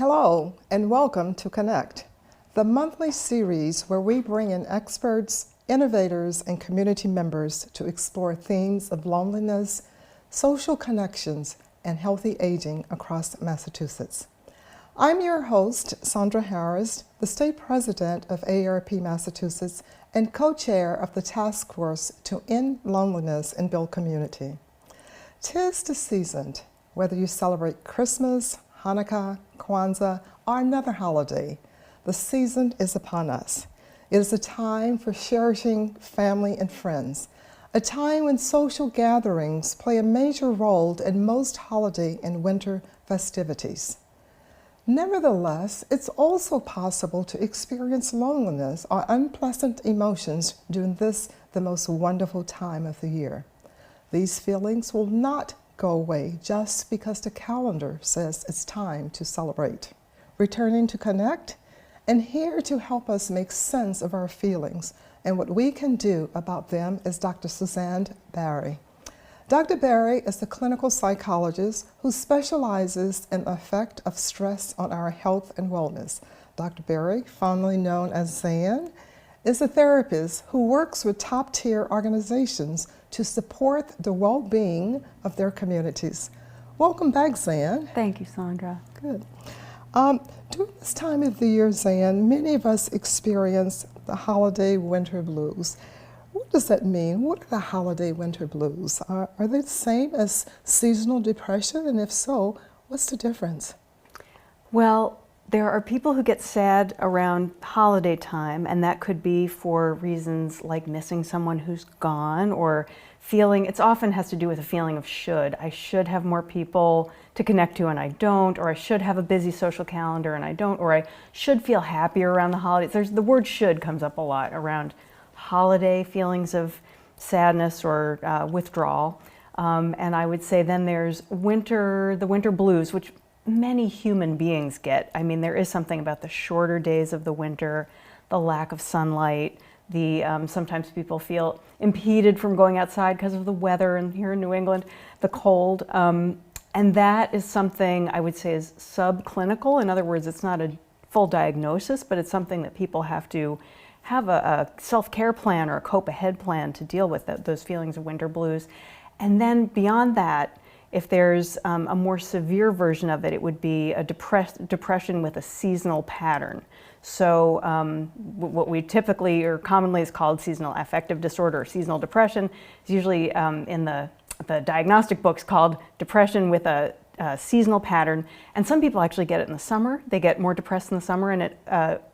Hello and welcome to Connect, the monthly series where we bring in experts, innovators, and community members to explore themes of loneliness, social connections, and healthy aging across Massachusetts. I'm your host, Sandra Harris, the state president of AARP Massachusetts and co-chair of the task force to end loneliness and build community. 'Tis the season, whether you celebrate Christmas, Hanukkah, Kwanzaa, or another holiday, the season is upon us. It is a time for cherishing family and friends, a time when social gatherings play a major role in most holiday and winter festivities. Nevertheless, it's also possible to experience loneliness or unpleasant emotions during this, the most wonderful time of the year. These feelings will not go away just because the calendar says it's time to celebrate. Returning to Connect, and here to help us make sense of our feelings and what we can do about them is Dr. Zan Barry. Dr. Barry is a clinical psychologist who specializes in the effect of stress on our health and wellness. Dr. Barry, fondly known as Zan, is a therapist who works with top-tier organizations to support the well-being of their communities. Welcome back, Zan. Thank you, Sandra. Good. During this time of the year, Zan, many of us experience the holiday winter blues. What does that mean? What are the holiday winter blues? Are they the same as seasonal depression? And if so, what's the difference? Well, there are people who get sad around holiday time, and that could be for reasons like missing someone who's gone or feeling, it often has to do with a feeling of should. I should have more people to connect to and I don't, or I should have a busy social calendar and I don't, or I should feel happier around the holidays. The word should comes up a lot around holiday feelings of sadness or withdrawal. And I would say then there's the winter blues, which many human beings get. I mean, there is something about the shorter days of the winter, the lack of sunlight, sometimes people feel impeded from going outside because of the weather, and here in New England, the cold. And that is something I would say is subclinical. In other words, it's not a full diagnosis, but it's something that people have to have a self-care plan or a cope-ahead plan to deal with those feelings of winter blues. And then beyond that, if there's a more severe version of it, it would be a depression with a seasonal pattern. So what we typically or commonly is called seasonal affective disorder or seasonal depression is usually in the diagnostic books called depression with a seasonal pattern. And some people actually get it in the summer. They get more depressed in the summer and it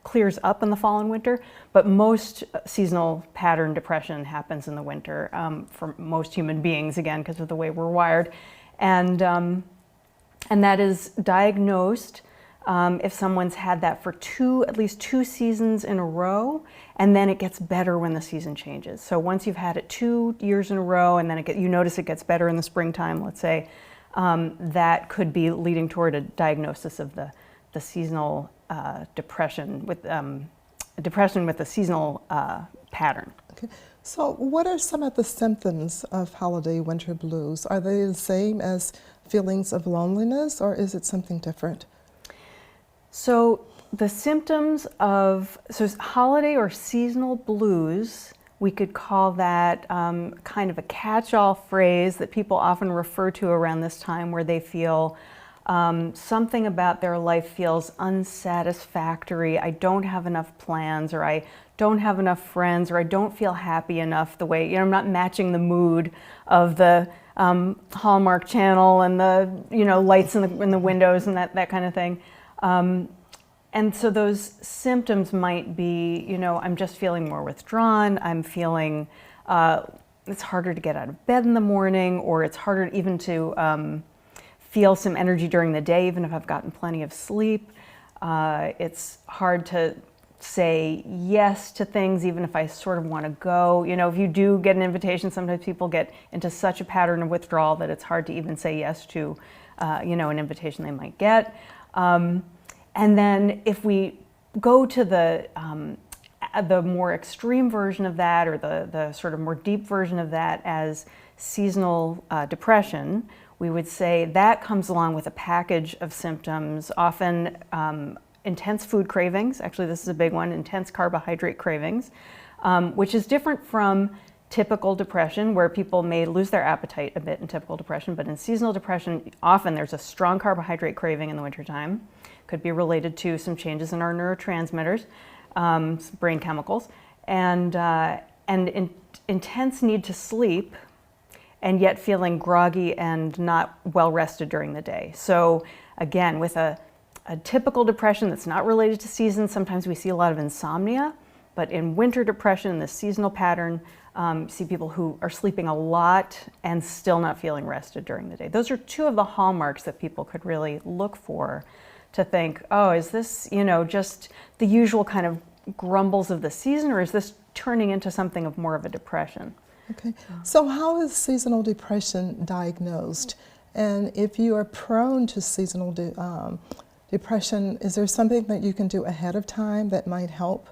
clears up in the fall and winter. But most seasonal pattern depression happens in the winter for most human beings, again, because of the way we're wired. And that is diagnosed if someone's had that for at least two seasons in a row, and then it gets better when the season changes. So once you've had it 2 years in a row, and then you notice it gets better in the springtime, let's say, that could be leading toward a diagnosis of the seasonal depression with a seasonal pattern. Okay. So what are some of the symptoms of holiday winter blues? Are they the same as feelings of loneliness, or is it something different? So the symptoms of holiday or seasonal blues, we could call that kind of a catch-all phrase that people often refer to around this time, where they feel something about their life feels unsatisfactory. I don't have enough plans, or I don't have enough friends, or I don't feel happy enough the way, I'm not matching the mood of the Hallmark Channel and the, lights in the windows and that kind of thing. And so those symptoms might be, I'm just feeling more withdrawn. I'm feeling it's harder to get out of bed in the morning, or it's harder even to feel some energy during the day, even if I've gotten plenty of sleep. It's hard to say yes to things, even if I sort of want to go. If you do get an invitation, sometimes people get into such a pattern of withdrawal that it's hard to even say yes to, an invitation they might get. And then if we go to the more extreme version of that, or the sort of more deep version of that as seasonal depression, we would say that comes along with a package of symptoms, often intense food cravings. Actually, this is a big one, intense carbohydrate cravings, which is different from typical depression, where people may lose their appetite a bit in typical depression, but in seasonal depression, often there's a strong carbohydrate craving in the wintertime. Could be related to some changes in our neurotransmitters, brain chemicals, and intense need to sleep, and yet feeling groggy and not well rested during the day. So again, with a typical depression that's not related to seasons, sometimes we see a lot of insomnia, but in winter depression, in this seasonal pattern, you see people who are sleeping a lot and still not feeling rested during the day. Those are two of the hallmarks that people could really look for to think, oh, is this, just the usual kind of grumbles of the season, or is this turning into something of more of a depression? Okay, so how is seasonal depression diagnosed? And if you are prone to seasonal depression, is there something that you can do ahead of time that might help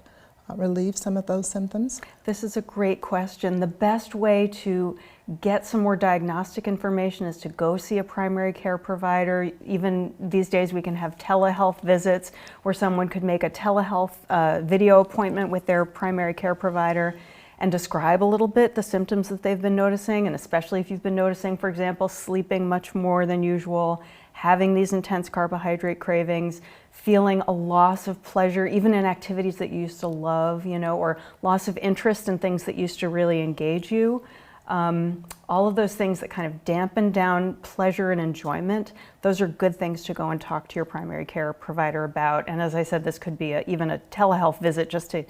relieve some of those symptoms? This is a great question. The best way to get some more diagnostic information is to go see a primary care provider. Even these days we can have telehealth visits where someone could make a telehealth video appointment with their primary care provider and describe a little bit the symptoms that they've been noticing, and especially if you've been noticing, for example, sleeping much more than usual, having these intense carbohydrate cravings, feeling a loss of pleasure, even in activities that you used to love, or loss of interest in things that used to really engage you. All of those things that kind of dampen down pleasure and enjoyment, those are good things to go and talk to your primary care provider about. And as I said, this could be even a telehealth visit just to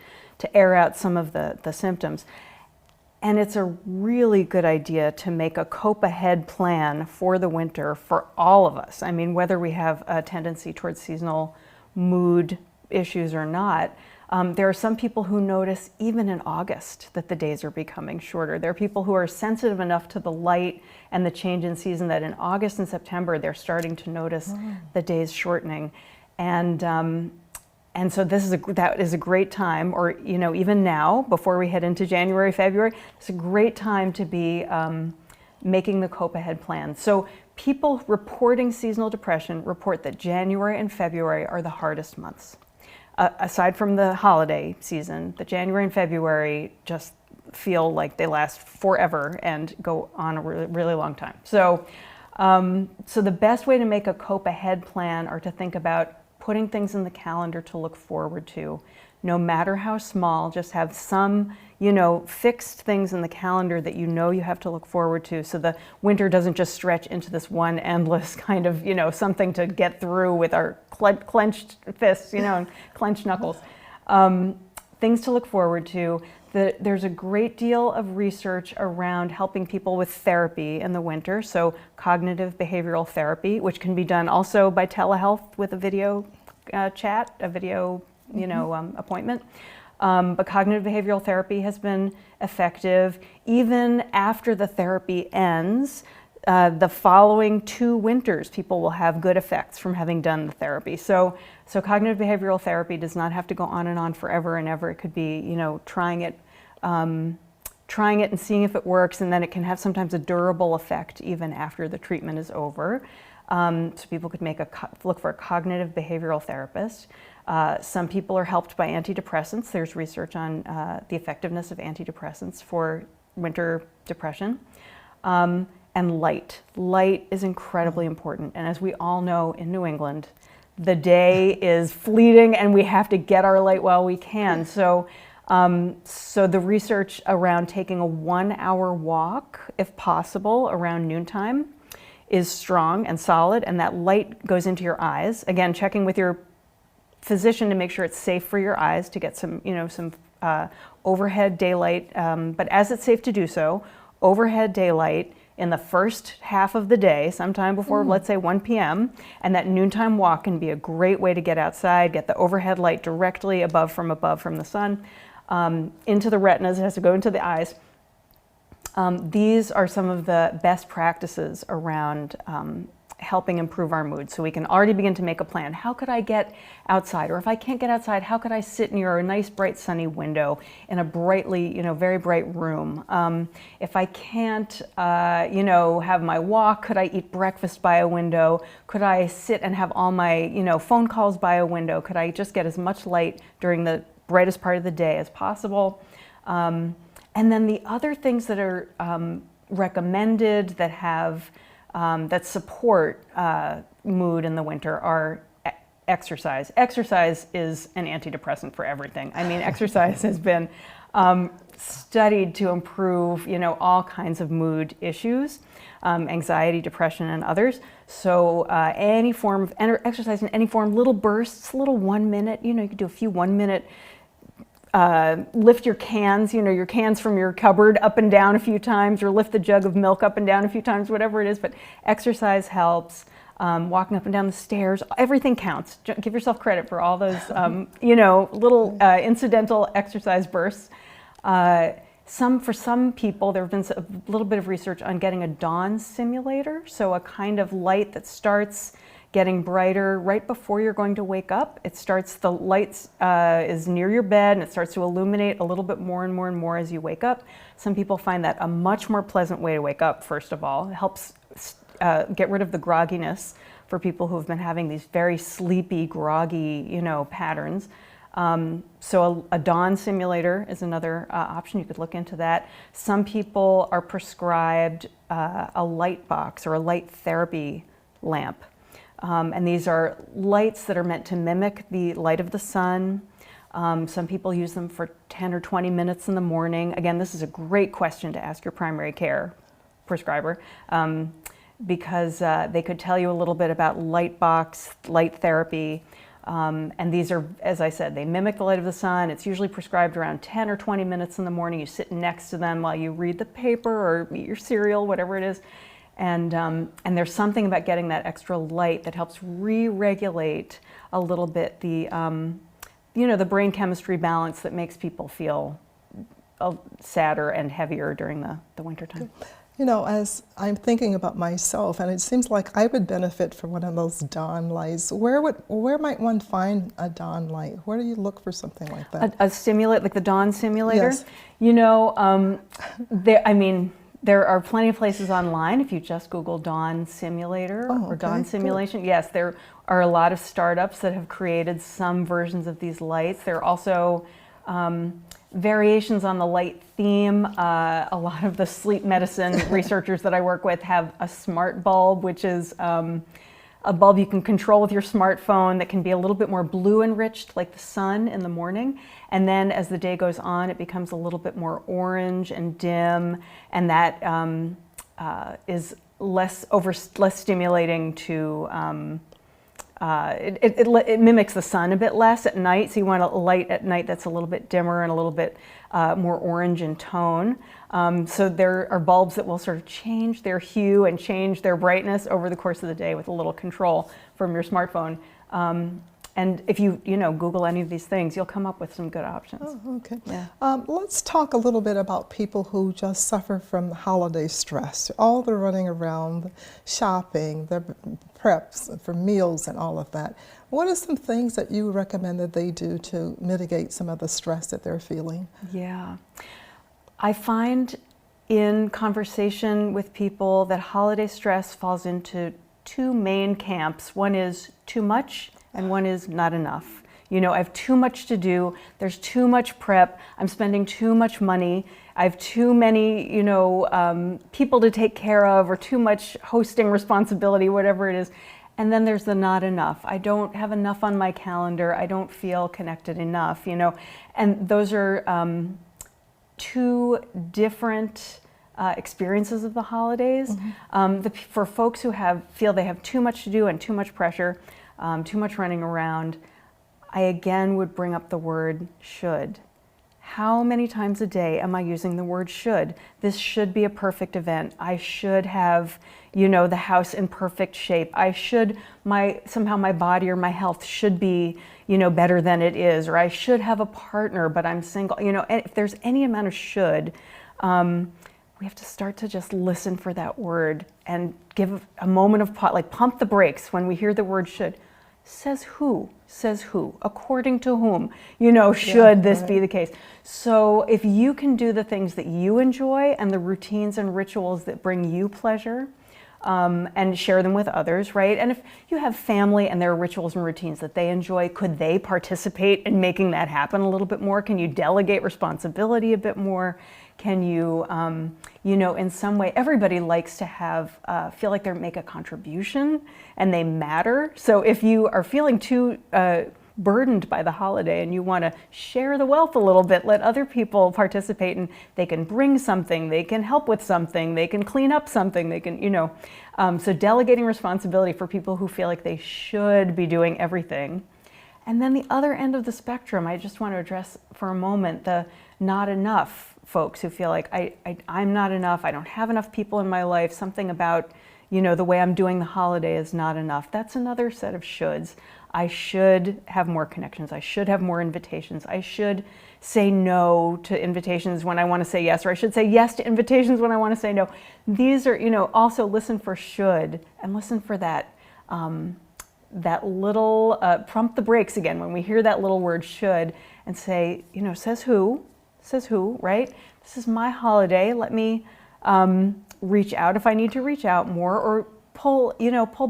air out some of the symptoms. And it's a really good idea to make a cope ahead plan for the winter for all of us. I mean, whether we have a tendency towards seasonal mood issues or not. There are some people who notice even in August that the days are becoming shorter. There are people who are sensitive enough to the light and the change in season that in August and September they're starting to notice the days shortening. And so that is a great time, or even now, before we head into January, February, it's a great time to be making the cope ahead plan. So people reporting seasonal depression report that January and February are the hardest months. Aside from the holiday season, the January and February just feel like they last forever and go on a really, really long time. So the best way to make a cope ahead plan are to think about putting things in the calendar to look forward to. No matter how small, just have some, fixed things in the calendar that you have to look forward to, so the winter doesn't just stretch into this one endless kind of, something to get through with our clenched fists, and clenched knuckles. Things to look forward to. There's a great deal of research around helping people with therapy in the winter, so cognitive behavioral therapy, which can be done also by telehealth with a video chat, a video appointment. But cognitive behavioral therapy has been effective. Even after the therapy ends, the following 2 winters, people will have good effects from having done the therapy. So cognitive behavioral therapy does not have to go on and on forever and ever. It could be, trying it and seeing if it works, and then it can have sometimes a durable effect even after the treatment is over. So people could look for a cognitive behavioral therapist. Some people are helped by antidepressants. There's research on the effectiveness of antidepressants for winter depression. And light. Light is incredibly important. And as we all know in New England, the day is fleeting and we have to get our light while we can. So the research around taking a 1-hour walk, if possible, around noontime is strong and solid, and that light goes into your eyes. Again, checking with your physician to make sure it's safe for your eyes to get some overhead daylight. But as it's safe to do so, overhead daylight in the first half of the day, sometime before, let's say 1 p.m., and that noontime walk can be a great way to get outside, get the overhead light directly above from the sun, into the retinas. It has to go into the eyes. These are some of the best practices around helping improve our mood. So we can already begin to make a plan. How could I get outside? Or if I can't get outside, how could I sit near a nice, bright, sunny window in a brightly, very bright room? If I can't, have my walk, could I eat breakfast by a window? Could I sit and have all my, phone calls by a window? Could I just get as much light during the brightest part of the day as possible? And then the other things that are recommended that have that support mood in the winter are exercise. Exercise is an antidepressant for everything. I mean, exercise has been studied to improve, all kinds of mood issues, anxiety, depression, and others. So any form of exercise in any form, little bursts, little 1 minute, you could do a few 1 minute lift your cans, your cans from your cupboard up and down a few times, or lift the jug of milk up and down a few times, whatever it is. But exercise helps. Walking up and down the stairs, everything counts. Give yourself credit for all those, little incidental exercise bursts. For some people, there have been a little bit of research on getting a dawn simulator, so a kind of light that starts getting brighter right before you're going to wake up. The light is near your bed, and it starts to illuminate a little bit more and more and more as you wake up. Some people find that a much more pleasant way to wake up, first of all. It helps get rid of the grogginess for people who have been having these very sleepy, groggy, patterns. So a dawn simulator is another option. You could look into that. Some people are prescribed a light box or a light therapy lamp. And these are lights that are meant to mimic the light of the sun. Some people use them for 10 or 20 minutes in the morning. Again, this is a great question to ask your primary care prescriber, because they could tell you a little bit about light box, light therapy. And these are, as I said, they mimic the light of the sun. It's usually prescribed around 10 or 20 minutes in the morning. You sit next to them while you read the paper or eat your cereal, whatever it is. And there's something about getting that extra light that helps re-regulate a little bit the, the brain chemistry balance that makes people feel sadder and heavier during the wintertime. As I'm thinking about myself, and it seems like I would benefit from one of those dawn lights. Where might one find a dawn light? Where do you look for something like that? A simulator, like the dawn simulator? Yes. There are plenty of places online. If you just Google dawn simulator or dawn simulation, yes, there are a lot of startups that have created some versions of these lights. There are also variations on the light theme. A lot of the sleep medicine researchers that I work with have a smart bulb, which is a bulb you can control with your smartphone that can be a little bit more blue enriched, like the sun in the morning. And then as the day goes on, it becomes a little bit more orange and dim, and that is less stimulating to, it mimics the sun a bit less at night, so you want a light at night that's a little bit dimmer and a little bit more orange in tone. So there are bulbs that will sort of change their hue and change their brightness over the course of the day with a little control from your smartphone. And if you Google any of these things, you'll come up with some good options. Oh, okay. Yeah. Let's talk a little bit about people who just suffer from holiday stress. All the running around, shopping, the preps for meals and all of that. What are some things that you recommend that they do to mitigate some of the stress that they're feeling? Yeah. I find in conversation with people that holiday stress falls into two main camps. One is too much, and one is not enough. I have too much to do, there's too much prep, I'm spending too much money, I have too many, people to take care of, or too much hosting responsibility, whatever it is. And then there's the not enough. I don't have enough on my calendar, I don't feel connected enough, And those are two different experiences of the holidays. Mm-hmm. For folks who feel they have too much to do and too much pressure, too much running around, I again would bring up the word should. How many times a day am I using the word should? This should be a perfect event. I should have, the house in perfect shape. I should, somehow my body or my health should be, better than it is, or I should have a partner, but I'm single. If there's any amount of should, we have to start to just listen for that word and give a moment of pause, like pump the brakes when we hear the word should. Says who? Says who? According to whom? Should this be the case? So if you can do the things that you enjoy and the routines and rituals that bring you pleasure, and share them with others, right? And if you have family and there are rituals and routines that they enjoy, could they participate in making that happen a little bit more? Can you delegate responsibility a bit more? Can you, in some way, everybody likes to have, feel like they make a contribution and they matter. So if you are feeling too burdened by the holiday and you want to share the wealth a little bit, let other people participate, and they can bring something, they can help with something, they can clean up something, they can, so delegating responsibility for people who feel like they should be doing everything. And then the other end of the spectrum, I just want to address for a moment the not enough folks who feel like I'm not enough, I don't have enough people in my life, something about, the way I'm doing the holiday is not enough. That's another set of shoulds. I should have more connections. I should have more invitations. I should say no to invitations when I want to say yes, or I should say yes to invitations when I want to say no. These are, also listen for should, and listen for that, that little, pump the brakes again when we hear that little word should, and say, says who, right? This is my holiday. Let me reach out if I need to reach out more, or pull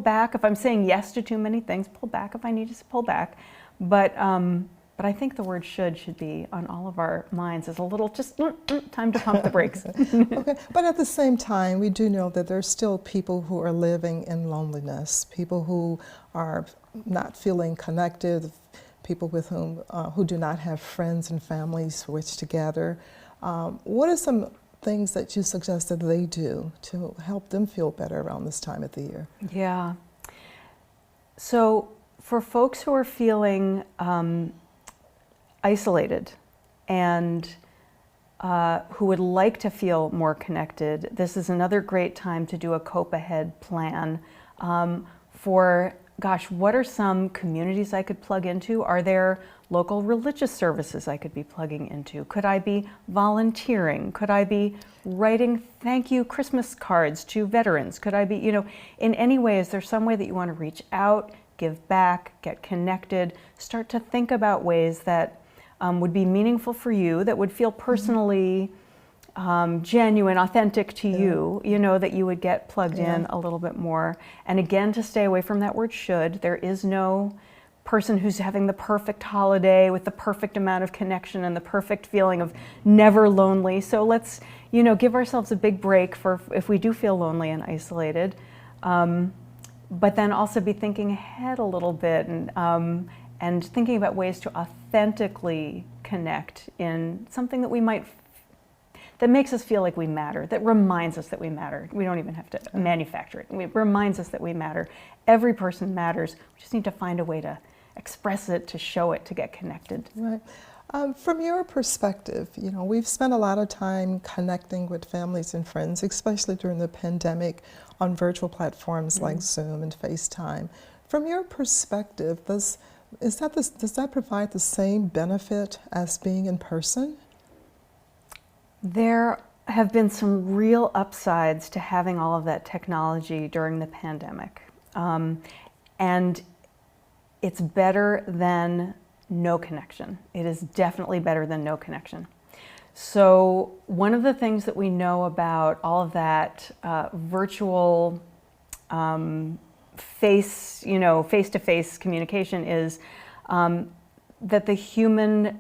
back if I'm saying yes to too many things. Pull back if I need to pull back. But I think the word should be on all of our minds as a little just time to pump the brakes. Okay, but at the same time, we do know that there's still people who are living in loneliness, people who are not feeling connected, people with whom who do not have friends and families for which to gather. What are some things that you suggest that they do to help them feel better around this time of the year? Yeah. So for folks who are feeling isolated and who would like to feel more connected, this is another great time to do a cope ahead plan for, gosh, what are some communities I could plug into? Are there local religious services I could be plugging into? Could I be volunteering? Could I be writing thank you Christmas cards to veterans? Could I be, in any way, is there some way that you want to reach out, give back, get connected, start to think about ways that would be meaningful for you, that would feel personally genuine, authentic to you, that you would get plugged in a little bit more. And again, to stay away from that word should. There is no person who's having the perfect holiday with the perfect amount of connection and the perfect feeling of never lonely. So let's, give ourselves a big break for if we do feel lonely and isolated, but then also be thinking ahead a little bit and thinking about ways to authentically connect in something that we might that makes us feel like we matter, that reminds us that we matter. We don't even have to manufacture it. It reminds us that we matter. Every person matters. We just need to find a way to express it, to show it, to get connected. Right. From your perspective, we've spent a lot of time connecting with families and friends, especially during the pandemic, on virtual platforms like Zoom and FaceTime. From your perspective, does that provide the same benefit as being in person? There have been some real upsides to having all of that technology during the pandemic. And it's better than no connection. It is definitely better than no connection. So one of the things that we know about all of that virtual face-to-face communication is that the human,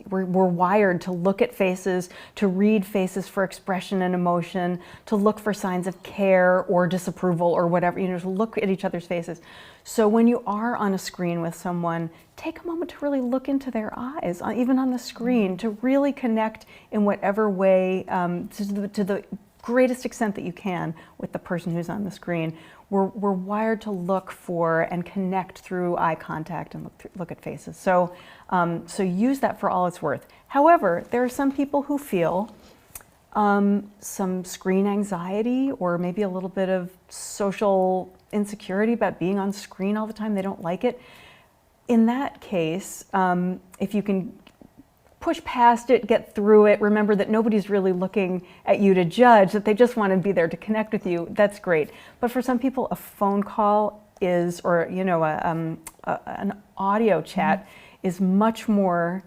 we're wired to look at faces, to read faces for expression and emotion, to look for signs of care or disapproval or whatever, to look at each other's faces. So when you are on a screen with someone, take a moment to really look into their eyes, even on the screen, to really connect in whatever way, to the greatest extent that you can with the person who's on the screen. We're wired to look for and connect through eye contact and look at faces. So use that for all it's worth. However, there are some people who feel some screen anxiety or maybe a little bit of social insecurity about being on screen all the time. They don't like it. In that case, if you can push past it, get through it, remember that nobody's really looking at you to judge, that they just want to be there to connect with you, that's great. But for some people, a phone call is, or you know, an audio chat is much more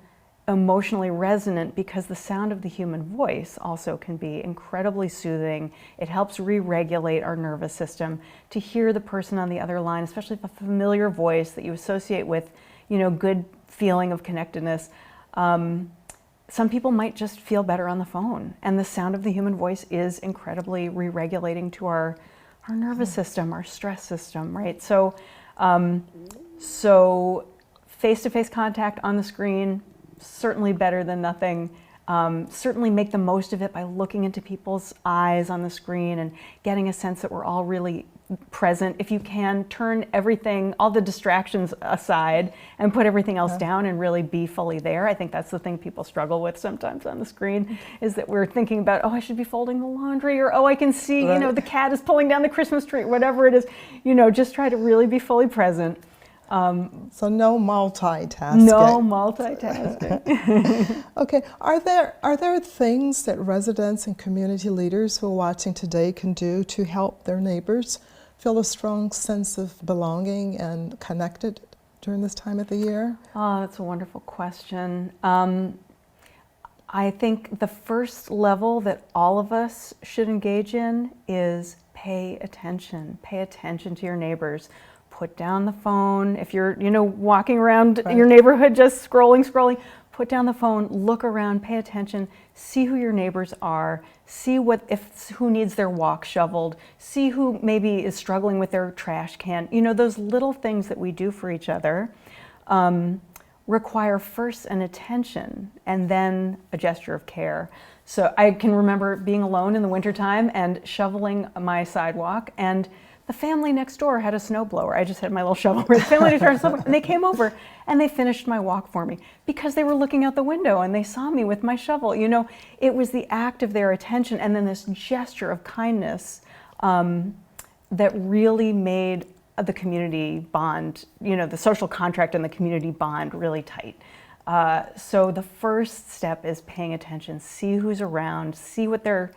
emotionally resonant, because the sound of the human voice also can be incredibly soothing. It helps re-regulate our nervous system. To hear the person on the other line, especially if a familiar voice that you associate with, you know, good feeling of connectedness, some people might just feel better on the phone. And the sound of the human voice is incredibly re-regulating to our nervous system, our stress system, right? So, so face-to-face contact on the screen, certainly better than nothing. Certainly make the most of it by looking into people's eyes on the screen and getting a sense that we're all really present. If you can, turn everything, all the distractions aside and put everything else down and really be fully there. I think that's the thing people struggle with sometimes on the screen, is that we're thinking about, oh, I should be folding the laundry, or oh, I can see, you know, the cat is pulling down the Christmas tree, whatever it is. You know, just try to really be fully present. So no multitasking. No multitasking. Okay, are there things that residents and community leaders who are watching today can do to help their neighbors feel a strong sense of belonging and connected during this time of the year? Oh, that's a wonderful question. I think the first level that all of us should engage in is pay attention. Pay attention to your neighbors. Put down the phone. If you're, you know, walking around your neighborhood just scrolling, put down the phone, look around, pay attention, see who your neighbors are, see who needs their walk shoveled, see who maybe is struggling with their trash can. You know, those little things that we do for each other require first an attention and then a gesture of care. So I can remember being alone in the wintertime and shoveling my sidewalk, and the family next door had a snowblower. I just had my little shovel. The family next door had a snowblower, and they came over and they finished my walk for me because they were looking out the window and they saw me with my shovel. You know, it was the act of their attention and then this gesture of kindness that really made the community bond, you know, the social contract and the community bond really tight. So the first step is paying attention, see who's around, see what they're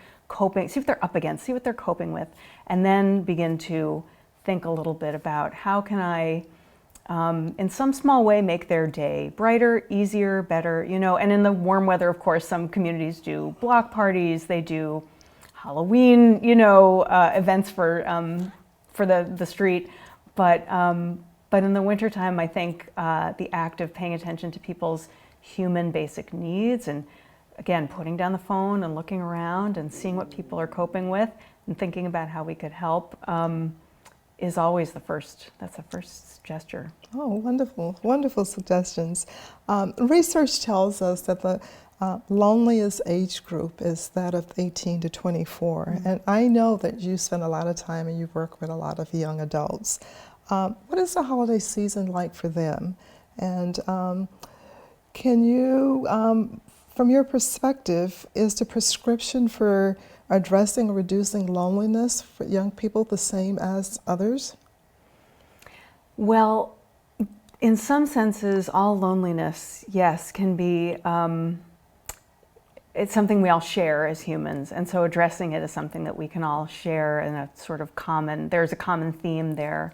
up against, see what they're coping with, and then begin to think a little bit about how can I, in some small way, make their day brighter, easier, better, you know. And in the warm weather, of course, some communities do block parties, they do Halloween, you know, events for the street. But in the wintertime, I think the act of paying attention to people's human basic needs, and again, putting down the phone and looking around and seeing what people are coping with and thinking about how we could help is always that's the first gesture. Oh, wonderful, wonderful suggestions. Research tells us that the loneliest age group is that of 18 to 24. And I know that you spend a lot of time and you work with a lot of young adults. What is the holiday season like for them? And can you, from your perspective, is the prescription for addressing or reducing loneliness for young people the same as others? Well, in some senses, all loneliness, yes, can be, it's something we all share as humans. And so addressing it is something that we can all share in a sort of there's a common theme there.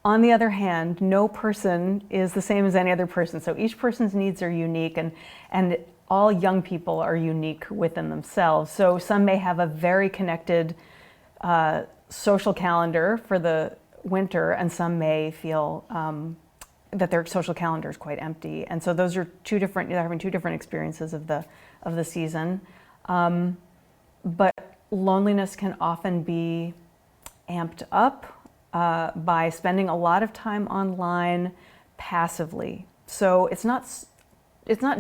On the other hand, no person is the same as any other person. So each person's needs are unique, and all young people are unique within themselves. So some may have a very connected social calendar for the winter, and some may feel that their social calendar is quite empty. And so those are they're having two different experiences of the season. But loneliness can often be amped up by spending a lot of time online passively. So it's not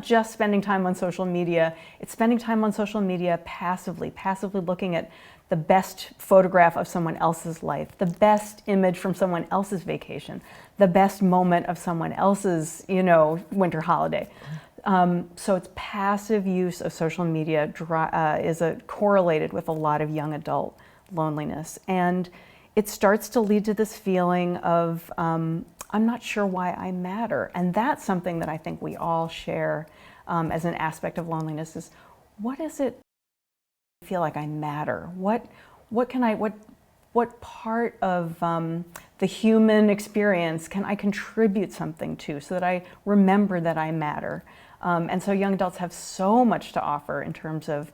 just spending time on social media, it's spending time on social media passively looking at the best photograph of someone else's life, the best image from someone else's vacation, the best moment of someone else's, you know, winter holiday. So it's passive use of social media is correlated with a lot of young adult loneliness. And it starts to lead to this feeling of, I'm not sure why I matter. And that's something that I think we all share. as an aspect of loneliness is, what is it I feel like I matter? What part of the human experience can I contribute something to so that I remember that I matter? And so young adults have so much to offer in terms of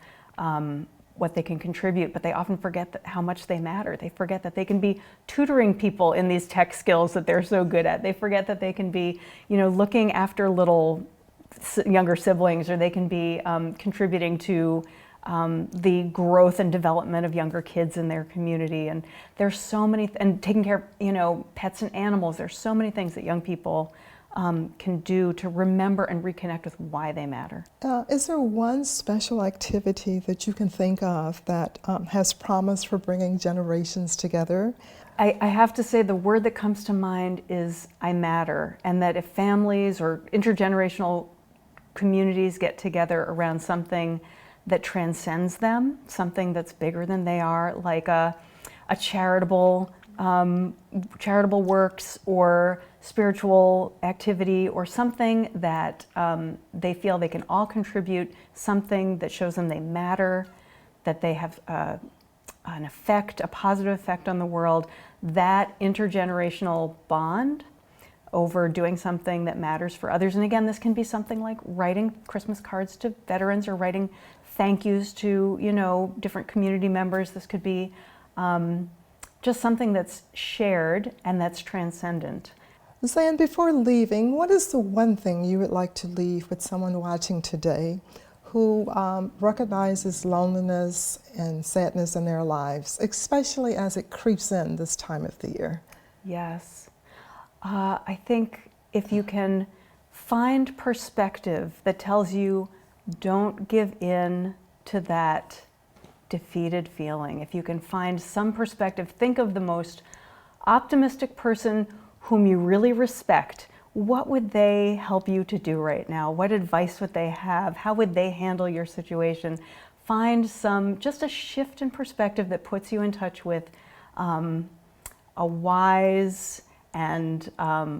what they can contribute, but they often forget how much they matter. They forget that they can be tutoring people in these tech skills that they're so good at. They forget that they can be, looking after little younger siblings, or they can be contributing to the growth and development of younger kids in their community. And there's so many, and taking care of, pets and animals. There's so many things that young people can do to remember and reconnect with why they matter. Is there one special activity that you can think of that has promise for bringing generations together? I have to say the word that comes to mind is I matter, and that if families or intergenerational communities get together around something that transcends them, something that's bigger than they are, like a charitable works or spiritual activity, or something that they feel they can all contribute, something that shows them they matter, that they have an effect, a positive effect on the world, that intergenerational bond over doing something that matters for others. And again, this can be something like writing Christmas cards to veterans, or writing thank yous to, different community members. This could be just something that's shared and that's transcendent. Zan, before leaving, what is the one thing you would like to leave with someone watching today who recognizes loneliness and sadness in their lives, especially as it creeps in this time of the year? Yes. I think if you can find perspective that tells you don't give in to that defeated feeling, if you can find some perspective, think of the most optimistic person whom you really respect. What would they help you to do right now? What advice would they have? How would they handle your situation? Find just a shift in perspective that puts you in touch with a wise and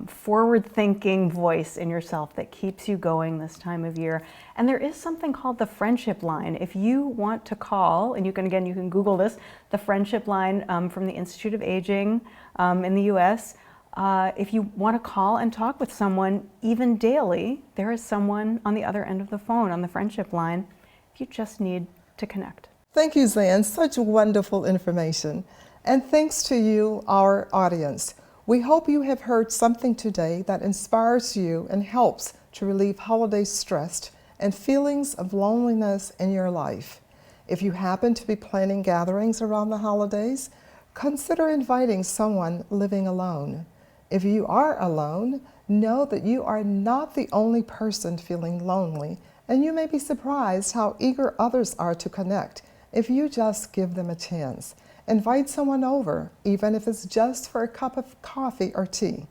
forward-thinking voice in yourself that keeps you going this time of year. And there is something called the friendship line. If you want to call, and you can Google this, the friendship line from the Institute of Aging in the US. If you want to call and talk with someone, even daily, there is someone on the other end of the phone on the friendship line if you just need to connect. Thank you, Zan. Such wonderful information. And thanks to you, our audience. We hope you have heard something today that inspires you and helps to relieve holiday stress and feelings of loneliness in your life. If you happen to be planning gatherings around the holidays, consider inviting someone living alone. If you are alone, know that you are not the only person feeling lonely, and you may be surprised how eager others are to connect if you just give them a chance. Invite someone over, even if it's just for a cup of coffee or tea.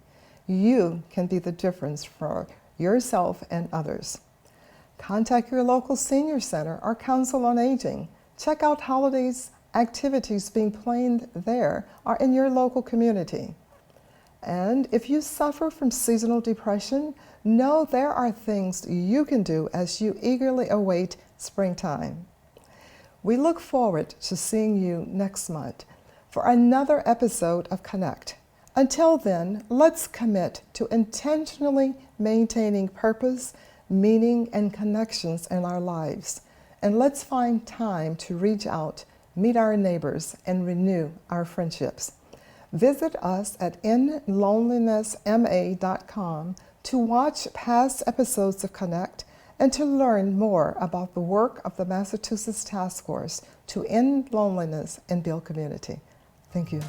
You can be the difference for yourself and others. Contact your local senior center or council on aging. Check out holidays activities being planned there or in your local community. And if you suffer from seasonal depression, know there are things you can do as you eagerly await springtime. We look forward to seeing you next month for another episode of Connect. Until then, let's commit to intentionally maintaining purpose, meaning, and connections in our lives. And let's find time to reach out, meet our neighbors, and renew our friendships. Visit us at inlonelinessma.com to watch past episodes of Connect and to learn more about the work of the Massachusetts Task Force to end loneliness and build community. Thank you.